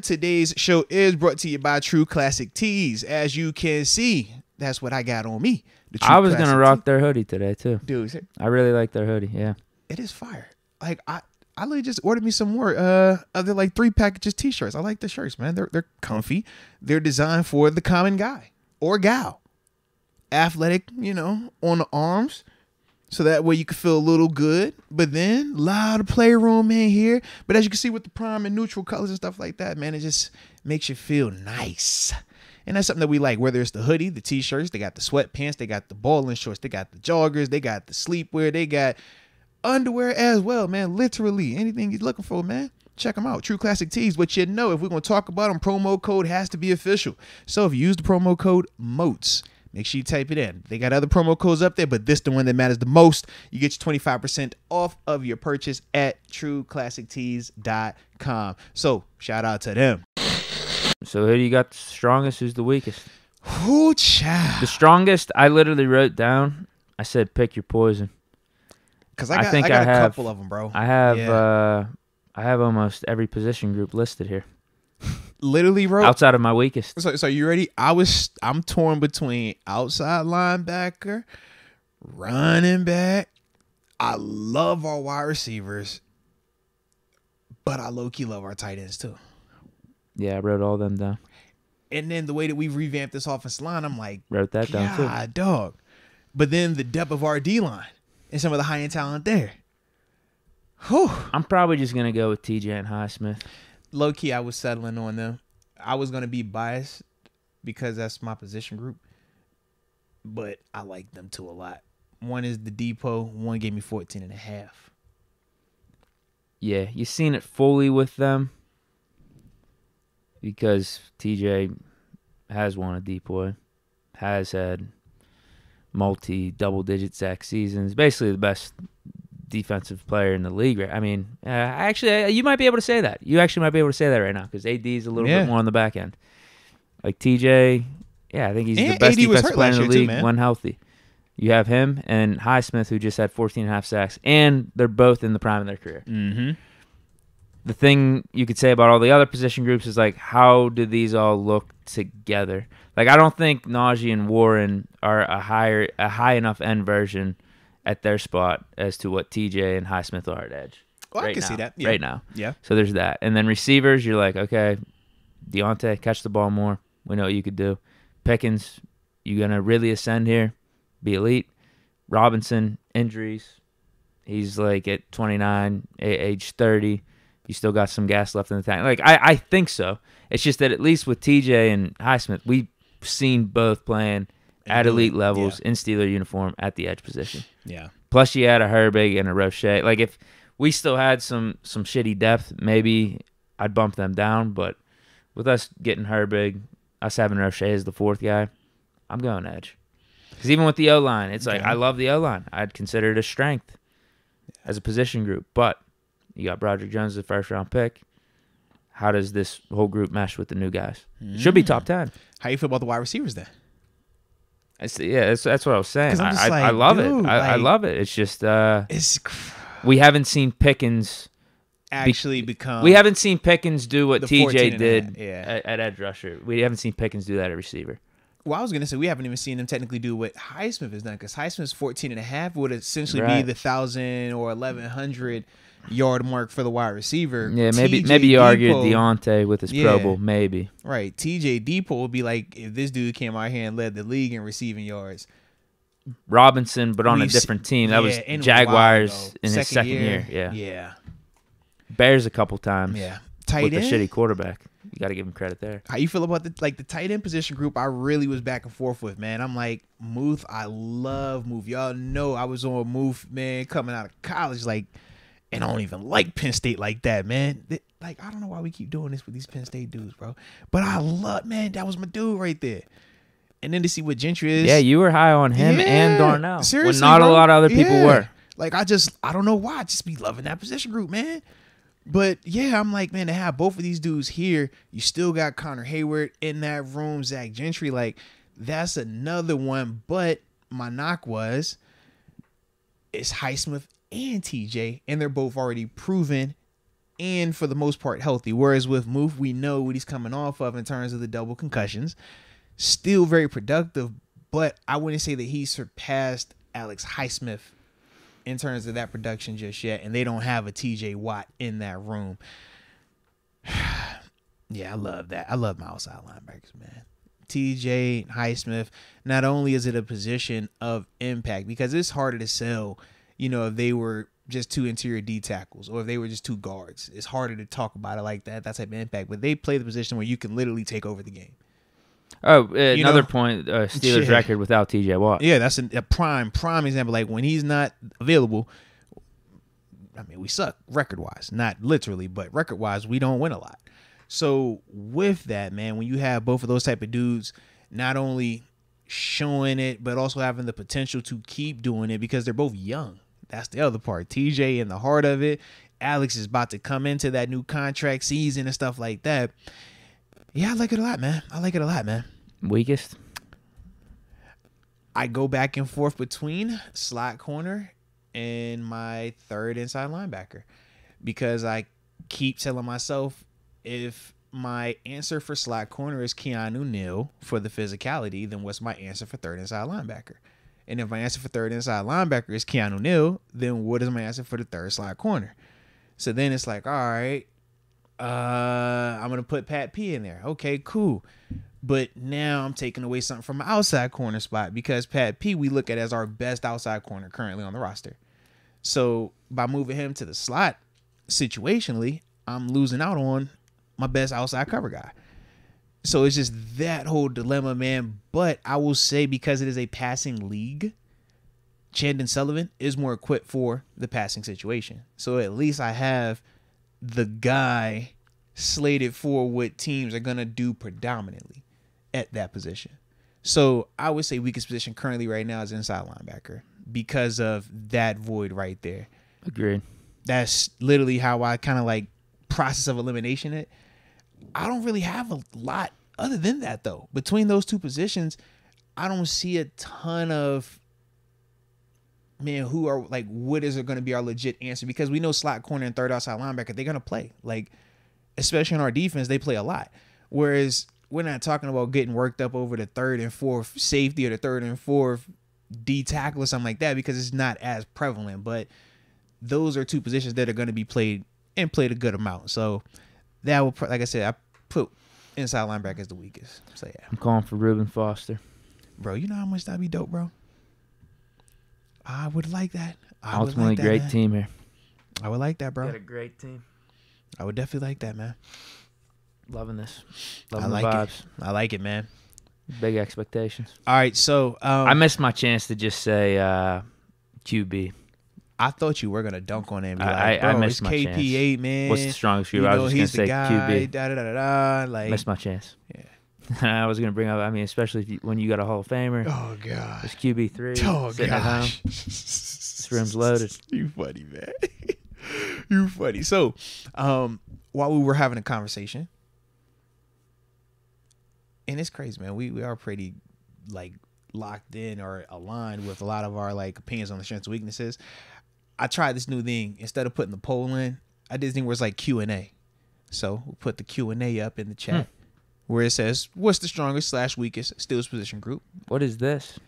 Today's show is brought to you by True Classic Tees. As you can see, that's what I got on me. I was going to rock their hoodie today, too. Dude, I really like their hoodie, yeah. it is fire. Like, I literally just ordered me some more other like 3 packages t-shirts. I like the shirts, man. They're comfy. They're designed for the common guy or gal. Athletic, on the arms. So that way you can feel a little good. But then, a lot of playroom in here. But as you can see with the prime and neutral colors and stuff like that, man, it just makes you feel nice. And that's something that we like, whether it's the hoodie, the t-shirts, they got the sweatpants, they got the bowling shorts, they got the joggers, they got the sleepwear, they got underwear as well, man. Literally anything you're looking for, man. Check them out. True Classic Tees. But if we're going to talk about them, promo code has to be official. So if you use the promo code MOATS, make sure you type it in. They got other promo codes up there, but this is the one that matters the most. You get your 25% off of your purchase at trueclassictees.com. So shout out to them. So who do you got the strongest? Who's the weakest? Ooh, child. The strongest, I literally wrote down. I said, pick your poison. Because I got a couple of them, bro. I have almost every position group listed here. Literally, bro. Outside of my weakest. So you ready? I'm torn between outside linebacker, running back. I love our wide receivers, but I low-key love our tight ends too. Yeah, I wrote all them down. And then the way that we've revamped this offensive line, I'm like, wrote that down too. God, dog. But then the depth of our D-line and some of the high-end talent there. Whew. I'm probably just going to go with TJ and Highsmith. Low-key, I was settling on them. I was going to be biased because that's my position group. But I like them too a lot. One is the Depot. One gave me 14.5. Yeah, you've seen it fully with them because TJ has won a Depot, has had multi-double-digit sack seasons, basically the best defensive player in the league. I mean, actually, you might be able to say that. You actually might be able to say that right now because AD is a little bit more on the back end. Like TJ, yeah, I think he's the best defensive player in the league when healthy. You have him and Highsmith, who just had 14.5 sacks, and they're both in the prime of their career. Mm-hmm. The thing you could say about all the other position groups is, like, how do these all look together? Like, I don't think Najee and Warren are a high enough end version at their spot as to what TJ and Highsmith are at edge. Well, I can see that. Yeah. Right now. Yeah. So there's that. And then receivers, you're like, okay, Deontay, catch the ball more. We know what you could do. Pickens, you going to really ascend here? Be elite. Robinson, injuries. He's like at 29, age 30. You still got some gas left in the tank. Like, I think so. It's just that at least with TJ and Highsmith, we've seen both playing at elite levels in Steeler uniform at the edge position. Yeah. Plus, you had a Herbig and a Roche. Like, if we still had some shitty depth, maybe I'd bump them down. But with us getting Herbig, us having Roche as the fourth guy, I'm going edge. Because even with the O-line, it's like, I love the O-line. I'd consider it a strength as a position group. But you got Broderick Jones, the first-round pick. How does this whole group mesh with the new guys? Should be top 10. How you feel about the wide receivers then? That's what I was saying. I love it. I love it. It's just we haven't seen Pickens become. We haven't seen Pickens do what TJ did at edge rusher. We haven't seen Pickens do that at receiver. Well, I was gonna say we haven't even seen him technically do what Highsmith has done, because Highsmith's 14.5 would essentially be the 1,000 or 1,100 yard mark for the wide receiver. Yeah, maybe you argued Deontay with his Pro Bowl, maybe. Right, TJ Depot would be like if this dude came out here and led the league in receiving yards. Robinson, but on a different team. That was Jaguars in his second year. Yeah. Bears a couple times. Yeah. Tight end with a shitty quarterback. You got to give him credit there. How you feel about the tight end position group? I really was back and forth with, man. I'm like, Muth, I love Muth. Y'all know I was on Muth, man, coming out of college, like, and I don't even like Penn State like that, man. Like, I don't know why we keep doing this with these Penn State dudes, bro. But I love, man, that was my dude right there. And then to see what Gentry is. Yeah, you were high on him and Darnell. Seriously, when not bro. a lot of other people were. Like, I don't know why. I just be loving that position group, man. But, yeah, I'm like, man, to have both of these dudes here, you still got Connor Hayward in that room, Zach Gentry. Like, that's another one. But my knock was, it's Highsmith and TJ, and they're both already proven and for the most part healthy. Whereas with Moof, we know what he's coming off of in terms of the double concussions. Still very productive, but I wouldn't say that he surpassed Alex Highsmith in terms of that production just yet. And they don't have a TJ Watt in that room. Yeah, I love that. I love my outside linebackers, man. TJ Highsmith, not only is it a position of impact, because it's harder to sell, if they were just two interior D tackles or if they were just two guards. It's harder to talk about it like that type of impact. But they play the position where you can literally take over the game. Oh, another point, Steelers record without TJ Watt. Yeah, that's a prime example. Like when he's not available, I mean, we suck record-wise. Not literally, but record-wise, we don't win a lot. So with that, man, when you have both of those type of dudes not only showing it, but also having the potential to keep doing it because they're both young. That's the other part. TJ in the heart of it. Alex is about to come into that new contract season and stuff like that. Yeah, I like it a lot, man. Weakest? I go back and forth between slot corner and my third inside linebacker because I keep telling myself if my answer for slot corner is Keanu Neal for the physicality, then what's my answer for third inside linebacker? And if my answer for third inside linebacker is Keanu Neal, then what is my answer for the third slot corner? So then it's like, all right, I'm going to put Pat P in there. Okay, cool. But now I'm taking away something from my outside corner spot because Pat P we look at as our best outside corner currently on the roster. So by moving him to the slot situationally, I'm losing out on my best outside cover guy. So it's just that whole dilemma, man. But I will say because it is a passing league, Chandon Sullivan is more equipped for the passing situation. So at least I have the guy slated for what teams are going to do predominantly at that position. So I would say weakest position currently right now is inside linebacker because of that void right there. Agreed. That's literally how I kind of like process of elimination it. I don't really have a lot other than that, though. Between those two positions, I don't see a ton of, man, who are like, what is going to be our legit answer? Because we know slot corner and third outside linebacker, they're going to play. Like, especially in our defense, they play a lot. Whereas we're not talking about getting worked up over the third and fourth safety or the third and fourth D tackle or something like that because it's not as prevalent. But those are two positions that are going to be played and played a good amount. So that will, like I said, I put inside linebacker as the weakest. So yeah, I'm calling for Reuben Foster. Bro, you know how much that'd be dope, bro? I would like that. Ultimately, great team here. I would like that, bro. Got a great team. I would definitely like that, man. Loving this. Loving the vibes. I like it, man. Big expectations. All right, so I missed my chance to just say QB. I thought you were gonna dunk on him. I missed my KP8, chance. man. What's the strongest QB? I was just gonna say guy, QB. Like, missed my chance. Yeah. I was gonna bring up. I mean, especially when you got a Hall of Famer. Oh god. It's QB3. Oh sitting at home. This room's loaded. You funny, man. You funny. So, while we were having a conversation, and it's crazy, man. We are pretty like locked in or aligned with a lot of our like opinions on the strengths and weaknesses. I tried this new thing. Instead of putting the poll in, I did this thing where it's like Q&A. So we'll put the Q&A up in the chat where it says, what's the strongest / weakest Steelers position group? What is this?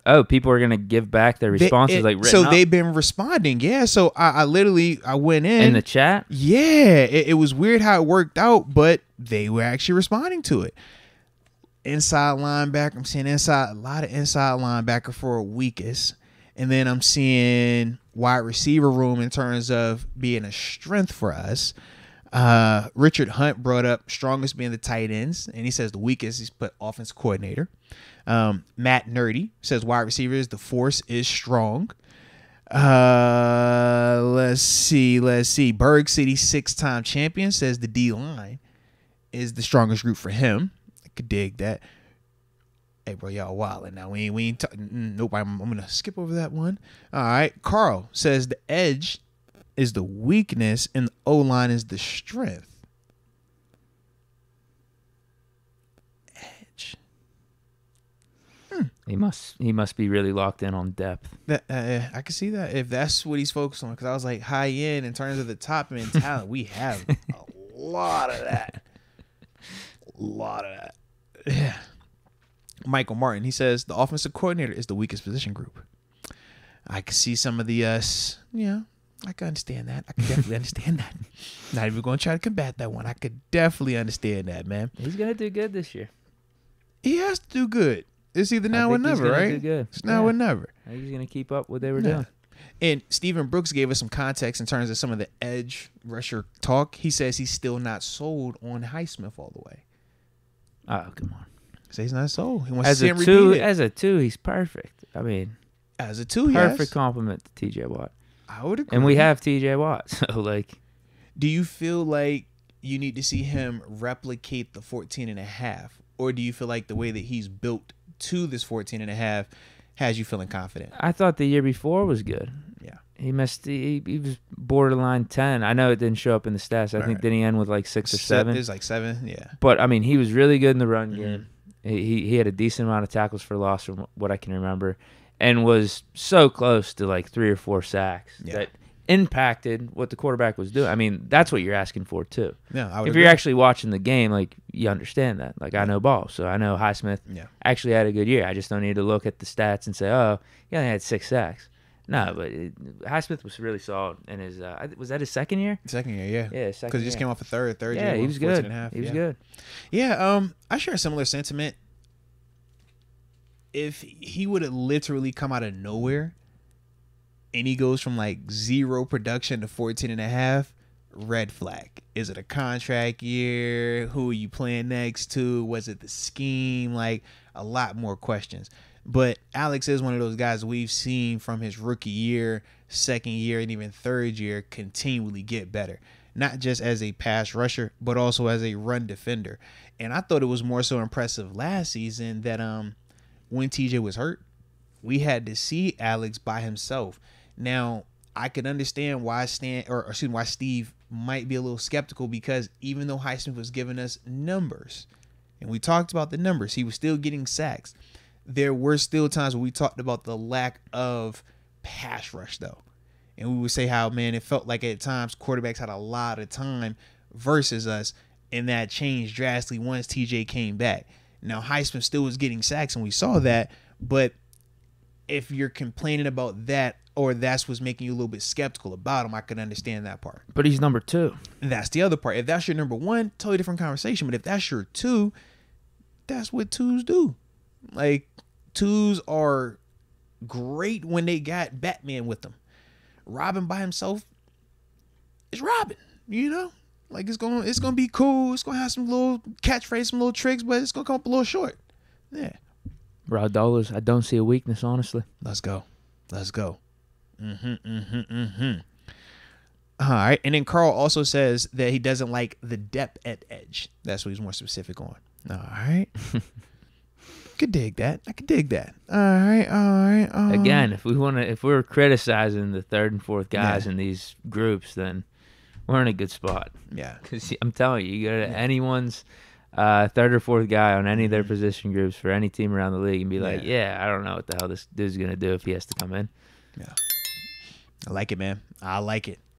Oh, people are going to give back their responses like written up? They've been responding. Yeah. So I literally went in the chat. Yeah. It was weird how it worked out, but they were actually responding to it. Inside linebacker. I'm seeing a lot of inside linebacker for weakest. And then I'm seeing wide receiver room in terms of being a strength for us. Richard Hunt brought up strongest being the tight ends, and he says the weakest he's put offense coordinator. Matt Nerdy says wide receivers, the force is strong. Let's see. Berg City 6-time champion says the D line is the strongest group for him. I could dig that. Hey, bro, y'all wildin' now. We ain't nope. I'm gonna skip over that one. All right. Carl says the edge is the weakness and the O-line is the strength. Edge. He must be really locked in on depth. I can see that if that's what he's focused on. Because I was like, high end in terms of the top end talent, we have a lot of that. A lot of that. Yeah. Michael Martin, he says the offensive coordinator is the weakest position group. I can see some of the I can understand that. I can definitely understand that. Not even going to try to combat that one. I could definitely understand that, man. He's gonna do good this year. He has to do good. It's either now or never, right? Do good. It's now or never. I think he's gonna keep up what they were doing. And Stephen Brooks gave us some context in terms of some of the edge rusher talk. He says he's still not sold on Highsmith all the way. Oh, come on. So he's not sold. He wants As to see a him two, repeat it. as a two, he's perfect. I mean, As a two, perfect yes. compliment to T.J. Watt. I would agree. And we have T.J. Watt, so like. Do you feel like you need to see him replicate the 14.5, or do you feel like the way that he's built to this 14.5 has you feeling confident? I thought the year before was good. Yeah. He missed. He was borderline 10. I know it didn't show up in the stats. I think did he end with like 6 or 7? It was like 7. Yeah. But I mean, he was really good in the run game. He had a decent amount of tackles for loss from what I can remember, and was so close to like 3 or 4 sacks that impacted what the quarterback was doing. I mean, that's what you're asking for too. Yeah, I would if agree. you're actually watching the game, like you understand that. Like I know ball, so I know Highsmith actually had a good year. I just don't need to look at the stats and say, oh, he only had 6 sacks. No, but Highsmith was really solid in his. Was that his second year? Second year, yeah. Yeah, second. Because he just came off a third year. Yeah, he was good. He was good. Yeah, I share a similar sentiment. If he would have literally come out of nowhere and he goes from like 0 production to 14.5, red flag. Is it a contract year? Who are you playing next to? Was it the scheme? Like a lot more questions. But Alex is one of those guys we've seen from his rookie year, second year, and even third year continually get better. Not just as a pass rusher, but also as a run defender. And I thought it was more so impressive last season that when TJ was hurt, we had to see Alex by himself. Now, I could understand why Steve might be a little skeptical, because even though Highsmith was giving us numbers, and we talked about the numbers, he was still getting sacks. There were still times where we talked about the lack of pass rush, though. And we would say how, man, it felt like at times quarterbacks had a lot of time versus us, and that changed drastically once TJ came back. Now, Highsmith still was getting sacks, and we saw that, but if you're complaining about that, or that's what's making you a little bit skeptical about him, I can understand that part. But he's number 2. And that's the other part. If that's your number 1, totally different conversation. But if that's your 2, that's what 2s do. Like, 2s are great when they got Batman with them. Robin by himself is Robin, you know? Like, it's gonna be cool. It's gonna have some little catchphrase, some little tricks, but it's gonna come up a little short. Yeah. Rod Dollars, I don't see a weakness, honestly. Let's go. All right. And then Carl also says that he doesn't like the depth at edge. That's what he's more specific on. All right. Could dig that. I could dig that. All right. Again, if we're criticizing the 3rd and 4th guys in these groups, then we're in a good spot. Yeah. Because I'm telling you, you go to anyone's 3rd or 4th guy on any of their position groups for any team around the league and be like, I don't know what the hell this dude's going to do if he has to come in. Yeah. I like it, man. I like it.